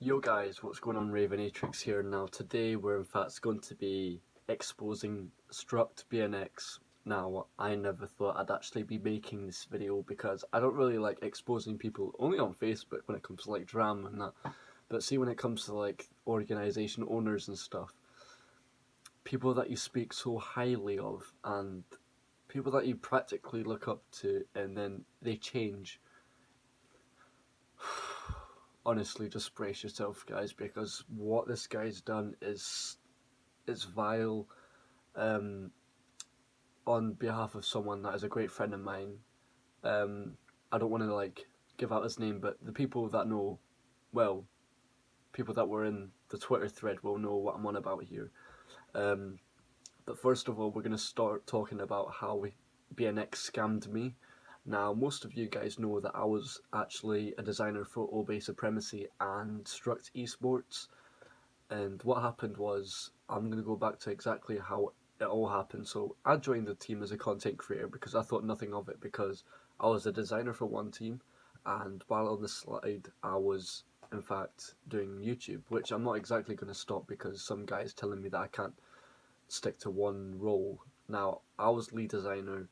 Yo guys, what's going on? Ravenatrix here. Now today we're in fact going to be exposing Struct BNX. Now I never thought I'd actually be making this video because I don't really like exposing people only on Facebook when it comes to like drama and that. But see, when it comes to like organisation owners and stuff, people that you speak so highly of and people that you practically look up to and then they change. Honestly, just brace yourself, guys, because what this guy's done is vile. Um, on behalf of someone that is a great friend of mine, I don't want to like give out his name, but the people that know, well, people that were in the Twitter thread will know what I'm on about here. Um, but first of all, we're gonna start talking about how BNX scammed me. Now, most of you guys know that I was actually a designer for Obey Supremacy and Struct Esports. And what happened was, I'm going to go back to exactly how it all happened. So I joined the team as a content creator because I thought nothing of it, because I was a designer for one team, and while on the slide, I was in fact doing YouTube, which I'm not exactly going to stop because some guy is telling me that I can't stick to one role. Now, I was lead designer,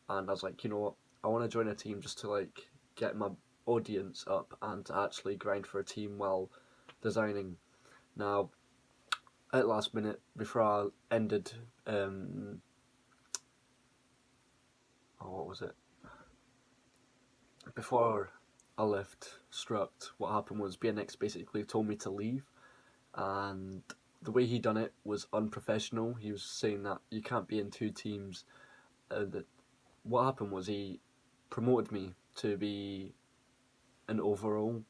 and I was like, you know what, I want to join a team just to like get my audience up and to actually grind for a team while designing. Now, at last minute, before I ended, what was it? Before I left Struct, what happened was BNX basically told me to leave, and the way he done it was unprofessional. He was saying that you can't be in two teams. That what happened was he promoted me to be an overall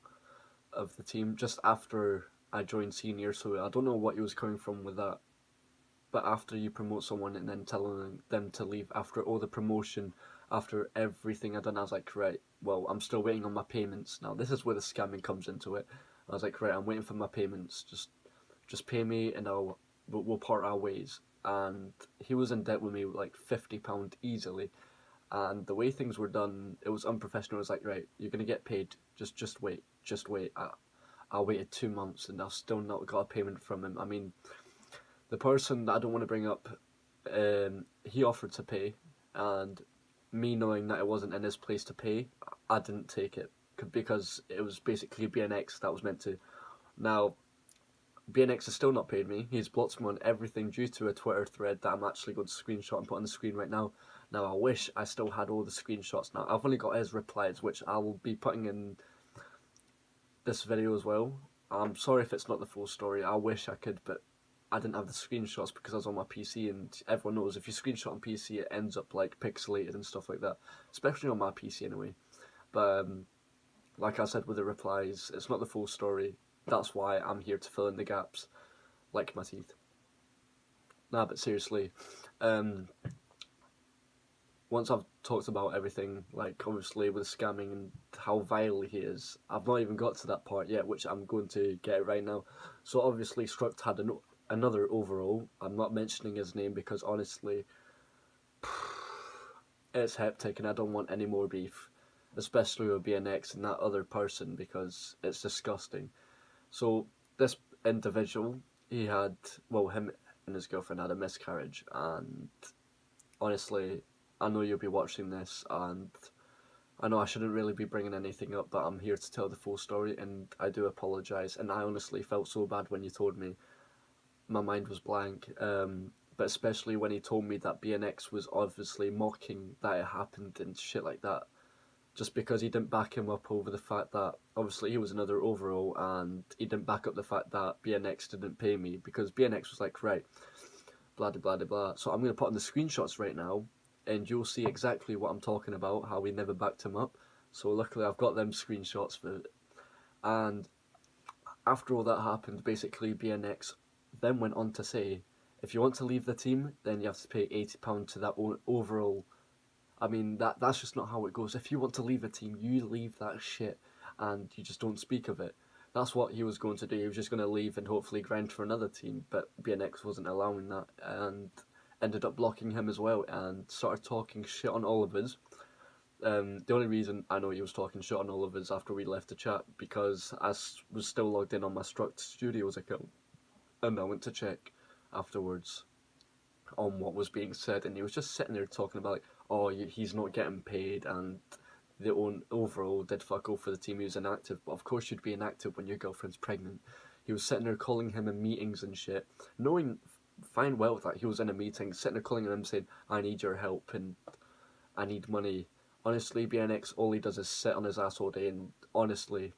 of the team just after I joined senior. So I don't know what he was coming from with that. But after you promote someone and then telling them to leave after all the promotion, after everything I've done, I was like, right, well, I'm still waiting on my payments. Now, this is where the scamming comes into it. I was like, right, I'm waiting for my payments. Just pay me and we'll part our ways. And he was in debt with me like £50 easily. And the way things were done, it was unprofessional. It was like, right, you're gonna get paid. Just wait, just wait. I waited 2 months and I've still not got a payment from him. I mean, the person that I don't want to bring up, he offered to pay, and me knowing that it wasn't in his place to pay, I didn't take it because it was basically BNX that was meant to. Now, BNX has still not paid me. He's blocked me on everything due to a Twitter thread that I'm actually going to screenshot and put on the screen right now. Now, I wish I still had all the screenshots. Now, I've only got his replies, which I will be putting in this video as well. I'm sorry if it's not the full story. I wish I could, but I didn't have the screenshots because I was on my PC, and everyone knows if you screenshot on PC, it ends up like pixelated and stuff like that, especially on my PC anyway. But like I said with the replies, it's not the full story. That's why I'm here to fill in the gaps, like my teeth. Nah, but seriously, um, once I've talked about everything, like obviously with scamming and how vile he is, I've not even got to that part yet, which I'm going to get right now. So obviously, Struct had another overall. I'm not mentioning his name because honestly, it's hectic and I don't want any more beef, especially with BNX and that other person because it's disgusting. So this individual, he had, well, him and his girlfriend had a miscarriage, and honestly, I know you'll be watching this, and I know I shouldn't really be bringing anything up, but I'm here to tell the full story, and I do apologise. And I honestly felt so bad when you told me. My mind was blank. But especially when he told me that BNX was obviously mocking that it happened and shit like that, just because he didn't back him up over the fact that obviously he was another overall, and he didn't back up the fact that BNX didn't pay me, because BNX was like, right, blah blah blah blah. So I'm gonna put on the screenshots right now, and you'll see exactly what I'm talking about. How we never backed him up. So luckily I've got them screenshots for it. And after all that happened, basically BNX then went on to say, if you want to leave the team, then you have to pay £80 to that overall. I mean, that's just not how it goes. If you want to leave a team, you leave that shit, and you just don't speak of it. That's what he was going to do. He was just going to leave and hopefully grind for another team, but BNX wasn't allowing that, and ended up blocking him as well, and started talking shit on all of us. The only reason I know he was talking shit on all of us after we left the chat because I was still logged in on my Struct Studios account, and I went to check afterwards on what was being said, and he was just sitting there talking about like, oh, he's not getting paid, and the overall did fuck all for the team. He was inactive, but of course you'd be inactive when your girlfriend's pregnant. He was sitting there calling him in meetings and shit, knowing fine well that he was in a meeting, sitting there calling him saying, I need your help and I need money. Honestly, BNX, all he does is sit on his ass all day, and honestly,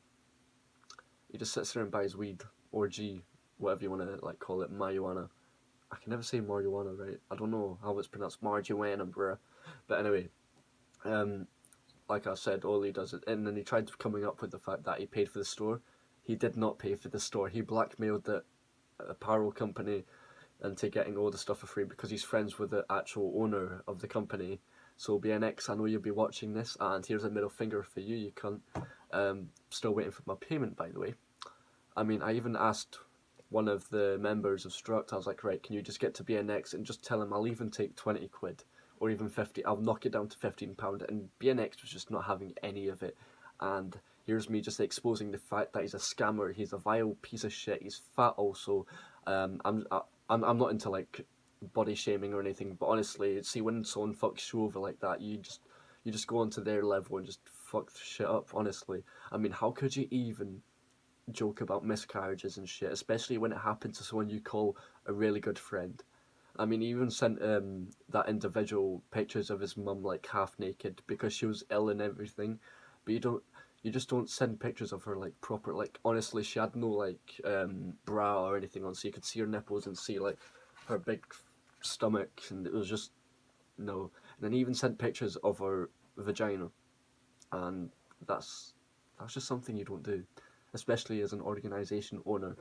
he just sits there and buys weed, or G, whatever you want to like call it, marijuana. I can never say marijuana, right? I don't know how it's pronounced, marijuana, bruh. But anyway, like I said, all he does it, and then he tried coming up with the fact that he paid for the store. He did not pay for the store. He blackmailed the apparel company into getting all the stuff for free because he's friends with the actual owner of the company. So BNX, I know you'll be watching this, and here's a middle finger for you, you cunt. Still waiting for my payment, by the way. I mean, I even asked one of the members of Struct, I was like, right, can you just get to BNX and just tell him I'll even take 20 quid or even 50, I'll knock it down to £15, and BNX was just not having any of it. And here's me just exposing the fact that he's a scammer, he's a vile piece of shit, he's fat also. I'm not into like body shaming or anything, but honestly, see, when someone fucks you over like that, you just go onto their level and just fuck shit up. Honestly, I mean, how could you even joke about miscarriages and shit, especially when it happened to someone you call a really good friend? I mean, he even sent that individual pictures of his mum like half naked because she was ill and everything, but you just don't send pictures of her like proper, like honestly she had no like bra or anything on, so you could see her nipples and see like her big stomach, and it was just no. And then he even sent pictures of her vagina, and that's just something you don't do, especially as an organization owner.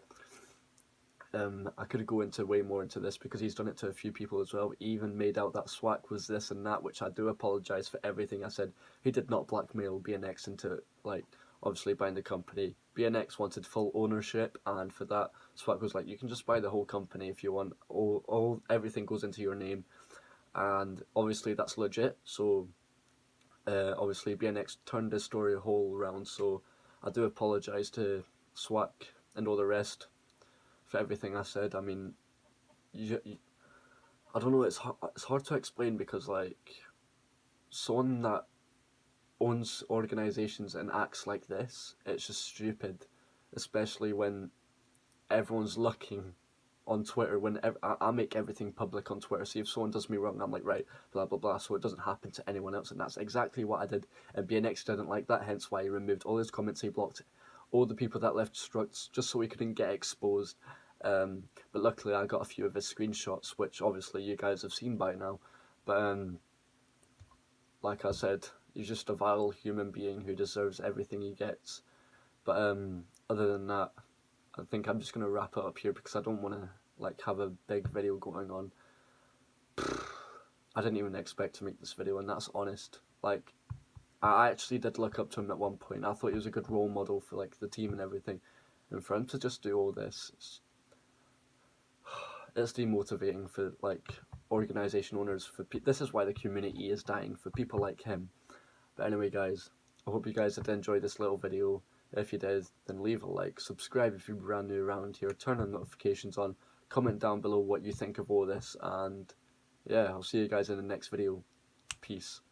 I could go into way more into this because he's done it to a few people as well. He even made out that Swack was this and that, which I do apologise for everything I said. He did not blackmail BNX into like obviously buying the company. BNX wanted full ownership, and for that, Swack was like, you can just buy the whole company if you want. All everything goes into your name, and obviously that's legit. So obviously BNX turned his story a whole round. So I do apologise to Swack and all the rest for everything I said. I mean, I don't know. It's hard to explain because like someone that owns organizations and acts like this, it's just stupid, especially when everyone's looking on Twitter. When I make everything public on Twitter, so if someone does me wrong, I'm like, right, blah blah blah, so it doesn't happen to anyone else, and that's exactly what I did. And BNX didn't like that, hence why he removed all his comments. He blocked all the people that left Structs just so he couldn't get exposed. But luckily I got a few of his screenshots, which obviously you guys have seen by now. But like I said, he's just a vile human being who deserves everything he gets. But other than that, I think I'm just gonna wrap it up here because I don't want to like have a big video going on. I didn't even expect to make this video, and that's honest. Like, I actually did look up to him at one point. I thought he was a good role model for like the team and everything, and for him to just do all this, it's demotivating for like organization owners. This is why the community is dying, for people like him. But anyway, guys, I hope you guys did enjoy this little video. If you did, then leave a like, subscribe if you're brand new around here, turn on notifications on, comment down below what you think of all this, and yeah, I'll see you guys in the next video. Peace.